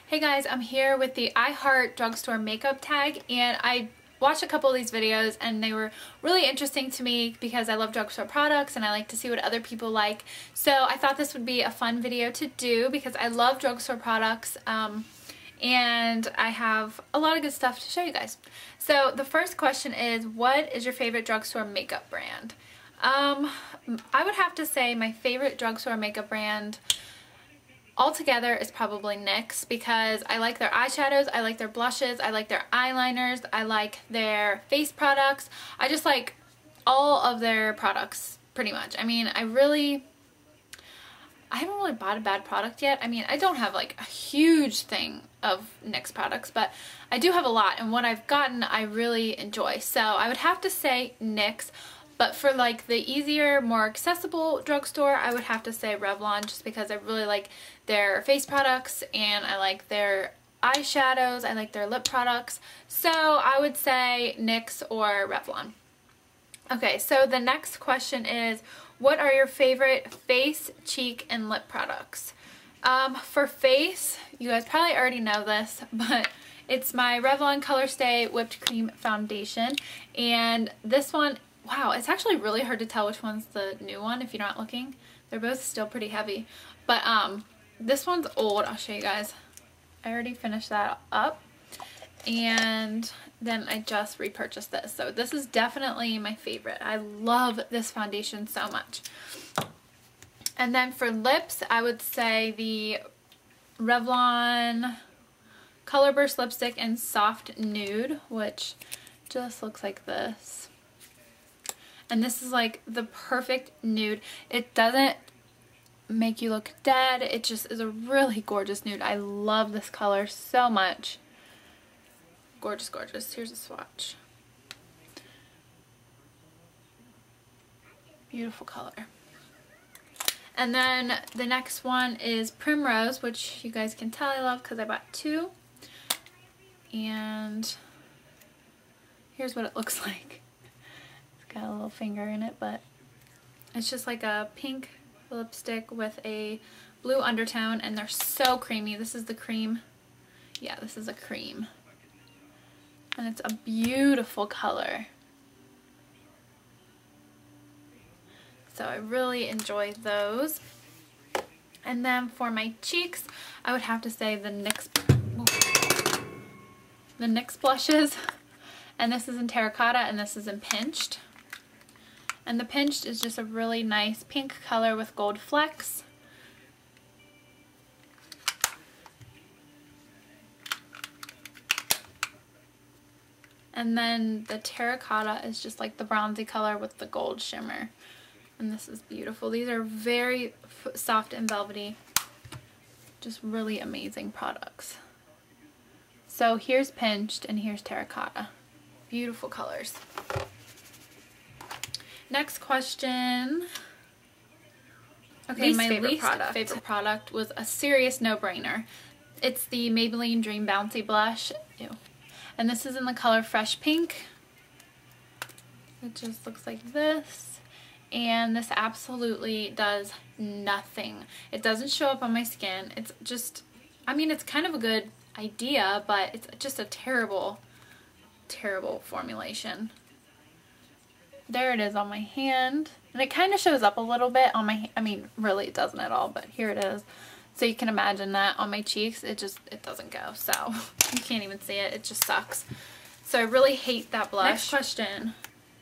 Hey guys, I'm here with the I Heart Drugstore Makeup Tag, and I watched a couple of these videos and they were really interesting to me because I love drugstore products and I like to see what other people like. So I thought this would be a fun video to do because I love drugstore products and I have a lot of good stuff to show you guys. So the first question is, what is your favorite drugstore makeup brand? I would have to say my favorite drugstore makeup brand altogether is probably NYX, because I like their eyeshadows, I like their blushes, I like their eyeliners, I like their face products. I just like all of their products pretty much. I mean, I haven't really bought a bad product yet. I mean, I don't have like a huge thing of NYX products, but I do have a lot, and what I've gotten I really enjoy. So I would have to say NYX. But for like the easier, more accessible drugstore, I would have to say Revlon, just because I really like their face products and I like their eyeshadows, I like their lip products. So I would say NYX or Revlon. Okay, so the next question is, what are your favorite face, cheek, and lip products? For face, you guys probably already know this, but it's my Revlon Color Stay Whipped Cream Foundation, and this one, wow, it's actually really hard to tell which one's the new one if you're not looking. They're both still pretty heavy. But this one's old. I'll show you guys. I already finished that up. And then I just repurchased this. So this is definitely my favorite. I love this foundation so much. And then for lips, I would say the Revlon Color Burst Lipstick in Soft Nude, which just looks like this. And this is like the perfect nude. It doesn't make you look dead. It just is a really gorgeous nude. I love this color so much. Gorgeous, gorgeous. Here's a swatch. Beautiful color. And then the next one is Primrose, which you guys can tell I love because I bought two. And here's what it looks like. Got a little finger in it, but it's just like a pink lipstick with a blue undertone, and they're so creamy. This is the cream. Yeah, this is a cream. And it's a beautiful color. So I really enjoy those. And then for my cheeks, I would have to say the NYX blushes. And this is in Terracotta and this is in Pinched. And the Pinched is just a really nice pink color with gold flecks. And then the Terracotta is just like the bronzy color with the gold shimmer. And this is beautiful. These are very soft and velvety. Just really amazing products. So here's Pinched and here's Terracotta. Beautiful colors. Next question. Okay, my least favorite product was a serious no-brainer. It's the Maybelline Dream Bouncy Blush. Ew. And this is in the color Fresh Pink. It just looks like this. And this absolutely does nothing. It doesn't show up on my skin. It's just, I mean, it's kind of a good idea, but it's just a terrible formulation. There it is on my hand, and it kind of shows up a little bit on my, I mean, really it doesn't at all, but here it is. So you can imagine that on my cheeks, it doesn't go, so you can't even see it. It just sucks. So I really hate that blush. Next question.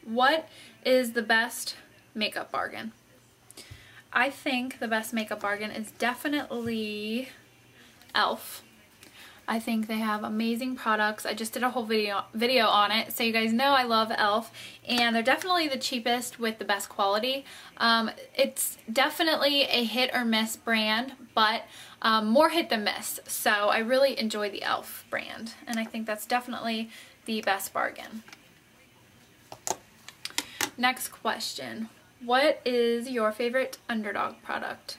What is the best makeup bargain? I think the best makeup bargain is definitely e.l.f. I think they have amazing products. I just did a whole video on it, so you guys know I love e.l.f. and they're definitely the cheapest with the best quality. It's definitely a hit or miss brand, but more hit than miss. So I really enjoy the e.l.f. brand, and I think that's definitely the best bargain. Next question. What is your favorite Underdog product?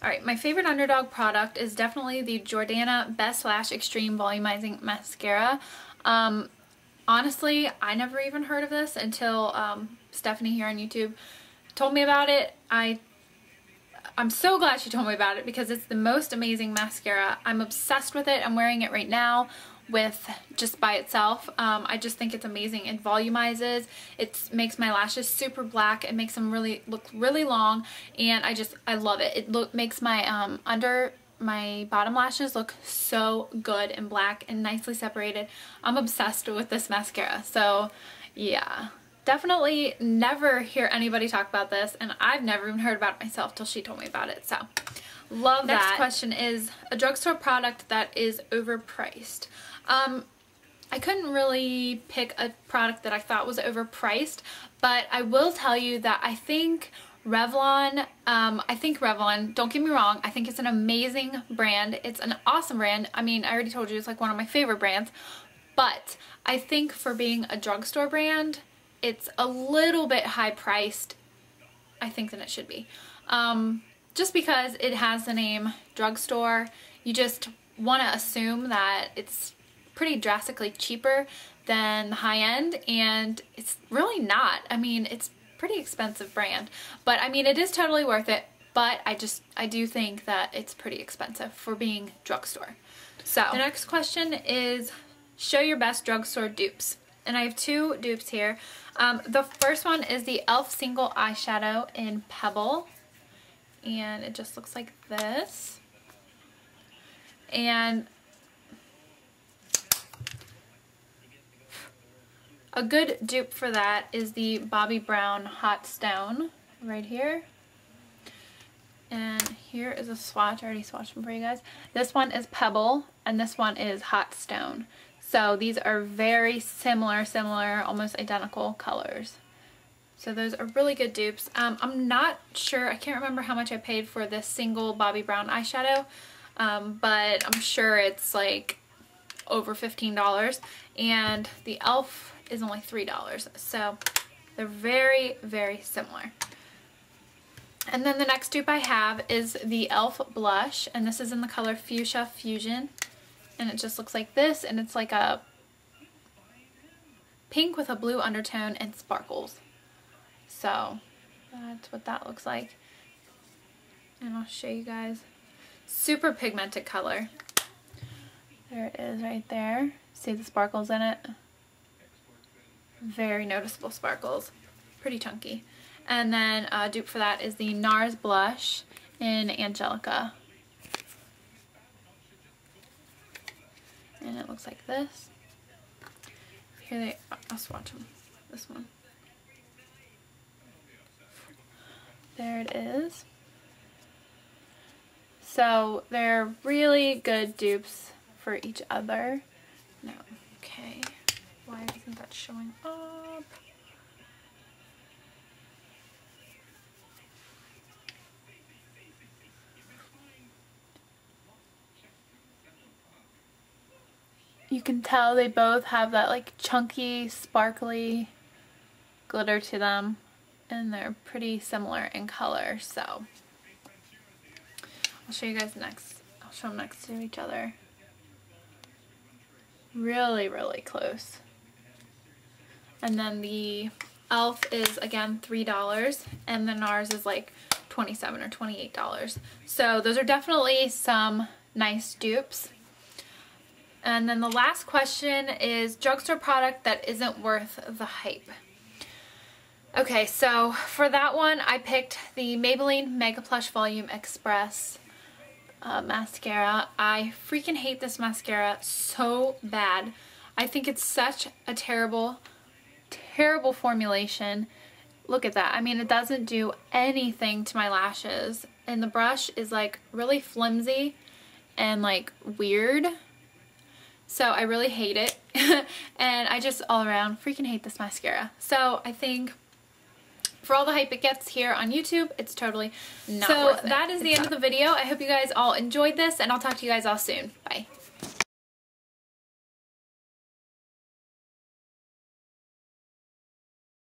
Alright, my favorite Underdog product is definitely the Jordana Best Lash Extreme Volumizing Mascara. Honestly, I never even heard of this until Stephanie here on YouTube told me about it. I I'm so glad she told me about it because it's the most amazing mascara. I'm obsessed with it. I'm wearing it right now with just by itself. I just think it's amazing. It volumizes, it makes my lashes super black, it makes them look really long, and I love it. It makes my under my bottom lashes look so good and black and nicely separated. I'm obsessed with this mascara. So yeah, definitely never hear anybody talk about this, and I've never even heard about it myself till she told me about it. So love that. Next question is a drugstore product that is overpriced. I couldn't really pick a product that I thought was overpriced, but I will tell you that I think Revlon, don't get me wrong, I think it's an amazing brand. It's an awesome brand. I mean, I already told you it's like one of my favorite brands, but I think for being a drugstore brand, it's a little bit high priced, I think, than it should be. Just because it has the name drugstore, you just want to assume that it's pretty drastically cheaper than the high end, and it's really not. I mean, it's pretty expensive brand, but I mean, it is totally worth it, but I do think that it's pretty expensive for being drugstore. So the next question is show your best drugstore dupes, and I have two dupes here. The first one is the e.l.f. single eyeshadow in Pebble, and it just looks like this. And a good dupe for that is the Bobbi Brown Hot Stone right here. And here is a swatch. I already swatched them for you guys. This one is Pebble, and this one is Hot Stone. So these are very similar, almost identical colors. So those are really good dupes. I'm not sure, I can't remember how much I paid for this single Bobbi Brown eyeshadow, but I'm sure it's like over $15. And the e.l.f. is only $3, so they're very, very similar. And then the next dupe I have is the e.l.f. blush, and this is in the color Fuchsia Fusion, and it just looks like this, and it's like a pink with a blue undertone and sparkles. So that's what that looks like, and I'll show you guys. Super pigmented color. There it is right there. See the sparkles in it? Very noticeable sparkles. Pretty chunky. And then a dupe for that is the NARS blush in Angelica. And it looks like this. Here I'll swatch them. This one. There it is. So they're really good dupes for each other. No, okay. Why isn't that showing up? You can tell they both have that like chunky, sparkly glitter to them, and they're pretty similar in color, so I'll show you guys next. I'll show them next to each other. Really, really close. And then the e.l.f. is again $3, and the NARS is like $27 or $28. So those are definitely some nice dupes. And then the last question is drugstore product that isn't worth the hype. Okay, so for that one I picked the Maybelline Mega Plush Volume Express mascara. I freaking hate this mascara so bad. I think it's such a terrible formulation. Look at that. I mean, it doesn't do anything to my lashes, and the brush is like really flimsy and like weird. So I really hate it. And I just all around freaking hate this mascara. So I think for all the hype it gets here on YouTube, it's totally not worth it. So that is the end of the video. I hope you guys all enjoyed this, and I'll talk to you guys all soon. Bye.